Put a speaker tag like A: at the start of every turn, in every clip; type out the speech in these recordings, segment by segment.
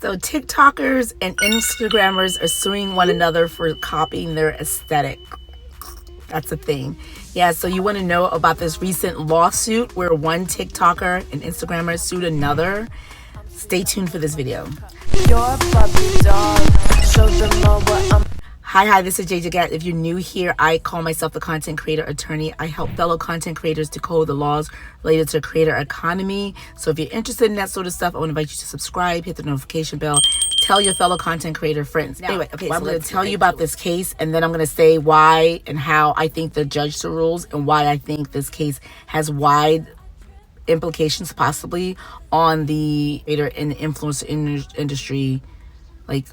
A: So TikTokers and Instagrammers are suing one another for copying their aesthetic. That's a thing. Yeah, so you want to know about this recent lawsuit where one TikToker and Instagrammer sued another? Stay tuned for this video. Hi, this is Jay Jagat. If you're new here, I call myself the content creator attorney. I help fellow content creators decode the laws related to creator economy. So if you're interested in that sort of stuff, I want to invite you to subscribe, hit the notification bell, tell your fellow content creator friends. Now, anyway, so I'm going to tell you about this case, and then I'm going to say why and how I think the judge the rules and why I think this case has wide implications possibly on the creator and influencer industry, like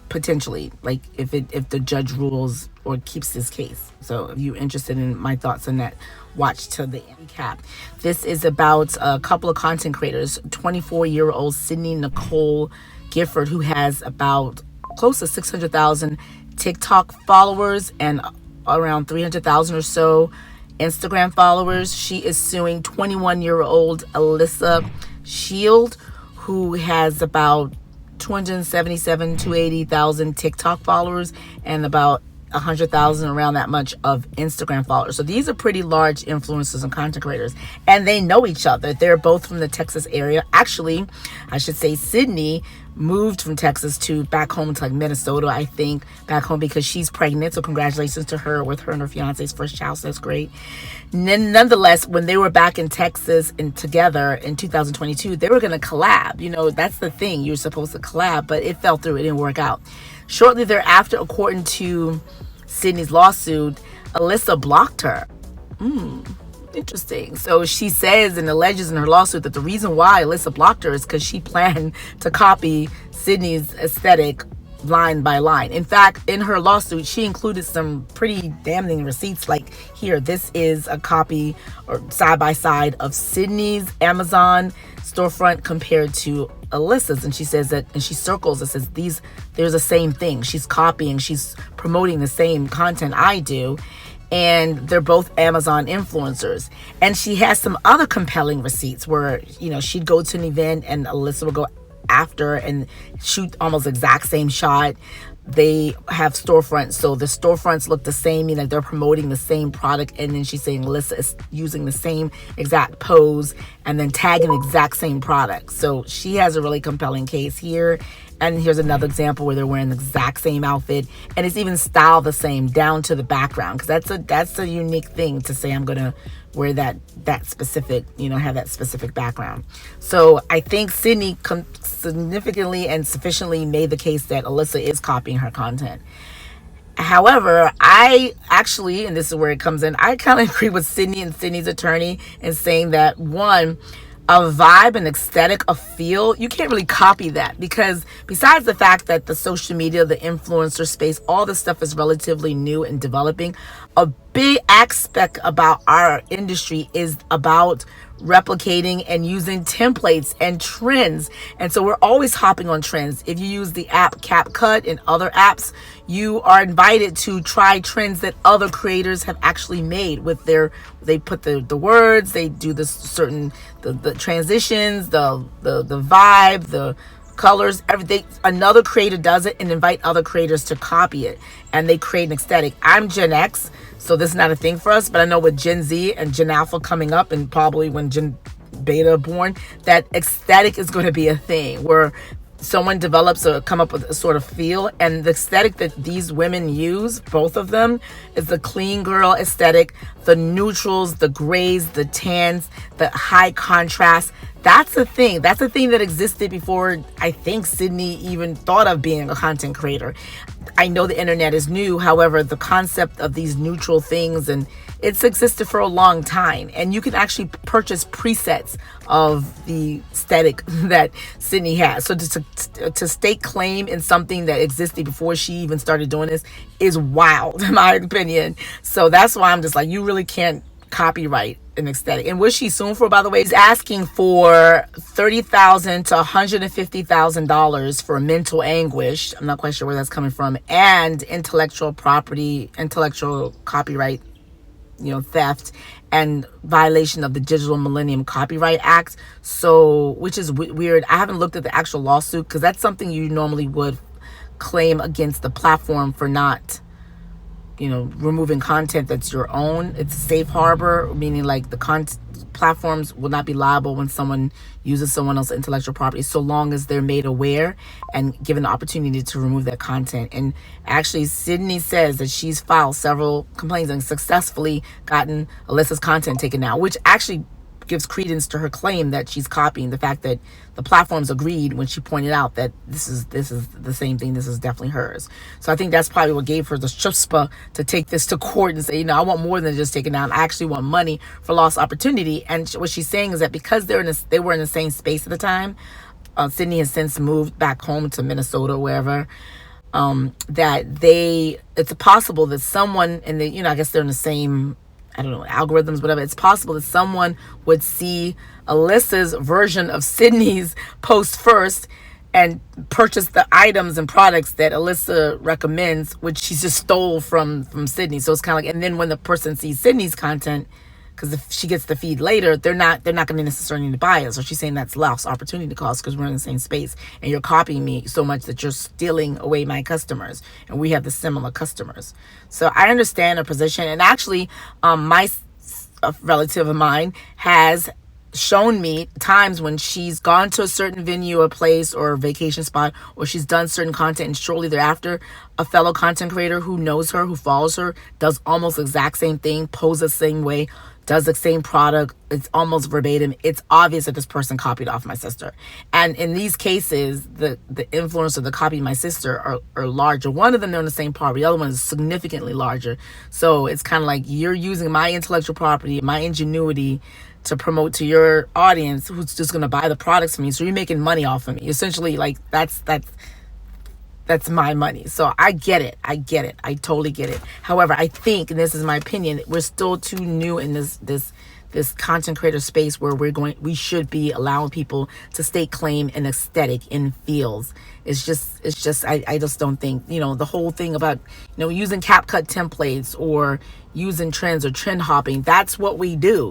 A: potentially, like if the judge rules or keeps this case. So if you're interested in my thoughts on that, watch till the end. Recap. This is about a couple of content creators. 24-year-old Sydney Nicole Gifford, who has about close to 600,000 TikTok followers and around 300,000 or so Instagram followers. She is suing 21-year-old Alyssa Shield, who has about 280,000 TikTok followers and about 100,000, around that much, of Instagram followers. So these are pretty large influencers and content creators, and they know each other. They're both from the Texas area. Actually, I should say Sydney moved from Texas to back home to like Minnesota, I think, back home because she's pregnant. So congratulations to her with her and her fiance's first child. So that's great. Nonetheless, when they were back in Texas and together in 2022, they were going to collab. You know, that's the thing. You're supposed to collab, but it fell through. It didn't work out. Shortly thereafter, according to Sydney's lawsuit, Alyssa blocked her. Interesting. So she says and alleges in her lawsuit that the reason why Alyssa blocked her is because she planned to copy Sydney's aesthetic line by line. In fact, in her lawsuit, she included some pretty damning receipts. Like here, this is a copy or side by side of Sydney's Amazon storefront compared to Alyssa's, and she says that, and she circles it, says there's the same thing. She's copying, she's promoting the same content I do, and they're both Amazon influencers. And she has some other compelling receipts where, you know, she'd go to an event and Alyssa would go after and shoot almost exact same shot. They have storefronts, so the storefronts look the same, you know, they're promoting the same product, and then she's saying Alyssa is using the same exact pose and then tagging the exact same product. So she has a really compelling case here. And here's another example where they're wearing the exact same outfit, and it's even styled the same down to the background, because that's a unique thing to say I'm gonna wear that specific, you know, have that specific background. So I think Sydney significantly and sufficiently made the case that Alyssa is copying her content. However, I actually, and this is where it comes in, I kind of agree with Sydney and Sydney's attorney in saying that, one, a vibe, an aesthetic, a feel, you can't really copy that, because besides the fact that the social media, the influencer space, all this stuff is relatively new and developing, a big aspect about our industry is about replicating and using templates and trends. And so we're always hopping on trends. If you use the app CapCut and other apps, you are invited to try trends that other creators have actually made with they put the words, they do the certain, the transitions, the vibe, the colors, everything. Another creator does it and invite other creators to copy it, and they create an aesthetic. I'm Gen X, so this is not a thing for us, but I know with Gen Z and Gen Alpha coming up, and probably when Gen Beta are born, that aesthetic is going to be a thing where someone develops or come up with a sort of feel, and the aesthetic that these women use, both of them, is the clean girl aesthetic, the neutrals, the grays, the tans, the high contrast. That's a thing. That's a thing that existed before I think Sydney even thought of being a content creator. I know the internet is new. However, the concept of these neutral things, and it's existed for a long time. And you can actually purchase presets of the aesthetic that Sydney has. So to stake claim in something that existed before she even started doing this is wild, in my opinion. So that's why I'm just like, you really can't copyright an aesthetic. And what she's suing for, by the way, is asking for $30,000 to $150,000 for mental anguish. I'm not quite sure where that's coming from, and intellectual copyright theft and violation of the Digital Millennium Copyright Act. So, which is weird. I haven't looked at the actual lawsuit because that's something you normally would claim against the platform for not, removing content that's your own. It's a safe harbor, meaning like the platforms will not be liable when someone uses someone else's intellectual property, so long as they're made aware and given the opportunity to remove that content. And actually, Sydney says that she's filed several complaints and successfully gotten Alyssa's content taken down, which actually gives credence to her claim that she's copying. The fact that the platforms agreed when she pointed out that this is the same thing, this is definitely hers. So I think that's probably what gave her the chutzpah to take this to court and say, I want more than just taking down. I actually want money for lost opportunity. And what she's saying is that because they were in the same space at the time, Sydney has since moved back home to Minnesota or wherever, that it's possible that someone, and I guess they're in the same, algorithms, whatever. It's possible that someone would see Alyssa's version of Sydney's post first and purchase the items and products that Alyssa recommends, which she just stole from Sydney. So it's kind of like, and then when the person sees Sydney's content, because if she gets the feed later, they're not going to necessarily need to buy it. So she's saying that's lost opportunity cost because we're in the same space and you're copying me so much that you're stealing away my customers, and we have the similar customers. So I understand her position, and actually, a relative of mine has shown me times when she's gone to a certain venue or place or vacation spot, or she's done certain content, and shortly thereafter a fellow content creator who knows her, who follows her, does almost the exact same thing, poses the same way, does the same product. It's almost verbatim. It's obvious that this person copied off my sister. And in these cases, the influencer that copied my sister are larger. One of them, they're in the same part, the other one is significantly larger. So it's kind of like you're using my intellectual property, my ingenuity, to promote to your audience who's just going to buy the products from you. So you're making money off of me. Essentially, like that's my money. So I get it. I totally get it. However, I think, and this is my opinion, we're still too new in this content creator space where we should be allowing people to stake claim and aesthetic in fields. It's just I just don't think, the whole thing about, using CapCut templates or using trends or trend hopping, that's what we do.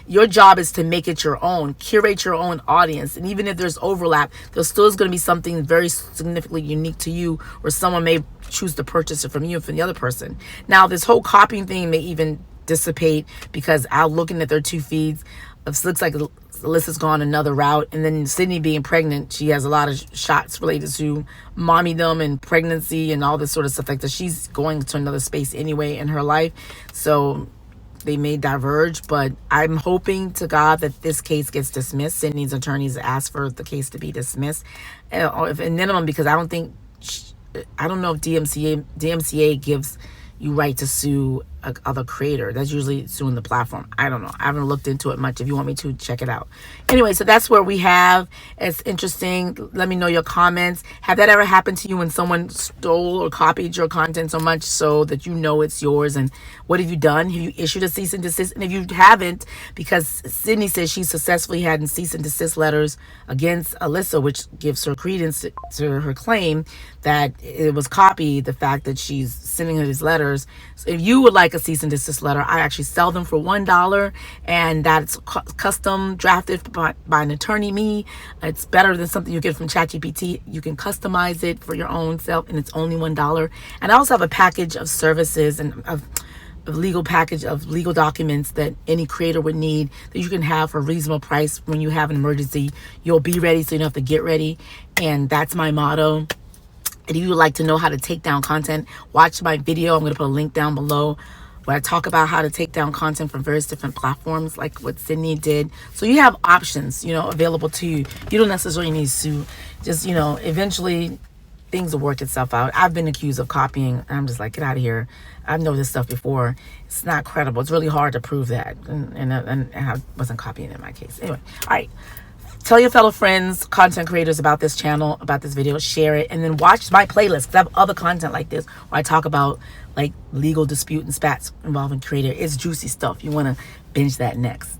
A: Your job is to make it your own, curate your own audience. And even if there's overlap, there still is going to be something very significantly unique to you, or someone may choose to purchase it from you and from the other person. Now, this whole copying thing may even dissipate because I'm looking at their two feeds. It looks like Alyssa's gone another route, and then Sydney being pregnant, she has a lot of shots related to mommydom and pregnancy and all this sort of stuff like that. She's going to another space anyway in her life, so they may diverge. But I'm hoping to God that this case gets dismissed. Sydney's attorneys asked for the case to be dismissed, if in minimum, because I don't know if DMCA gives you right to sue other creator. That's usually suing the platform. I don't know. I haven't looked into it much. If you want me to, check it out. Anyway, so that's where we have. It's interesting. Let me know your comments. Have that ever happened to you when someone stole or copied your content so much so that it's yours? And what have you done? Have you issued a cease and desist? And if you haven't, because Sydney says she successfully had cease and desist letters against Alyssa, which gives her credence to her claim that it was copied, the fact that she's sending her these letters. So if you would like a cease and desist letter, I actually sell them for $1, and that's custom drafted by an attorney. It's better than something you get from ChatGPT. You can customize it for your own self, and it's only $1. And I also have a package of services and a legal package of legal documents that any creator would need that you can have for a reasonable price. When you have an emergency, you'll be ready, so you don't have to get ready. And that's my motto. And if you would like to know how to take down content, watch my video. I'm going to put a link down below where I talk about how to take down content from various different platforms, like what Sydney did. So you have options, available to you. You don't necessarily need to sue. Just, eventually things will work itself out. I've been accused of copying, and I'm just like, get out of here. I've known this stuff before. It's not credible. It's really hard to prove that. And I wasn't copying in my case. Anyway, all right. Tell your fellow friends, content creators about this channel, about this video, share it, and then watch my playlist, because I have other content like this where I talk about like legal dispute and spats involving creator. It's juicy stuff. You want to binge that next.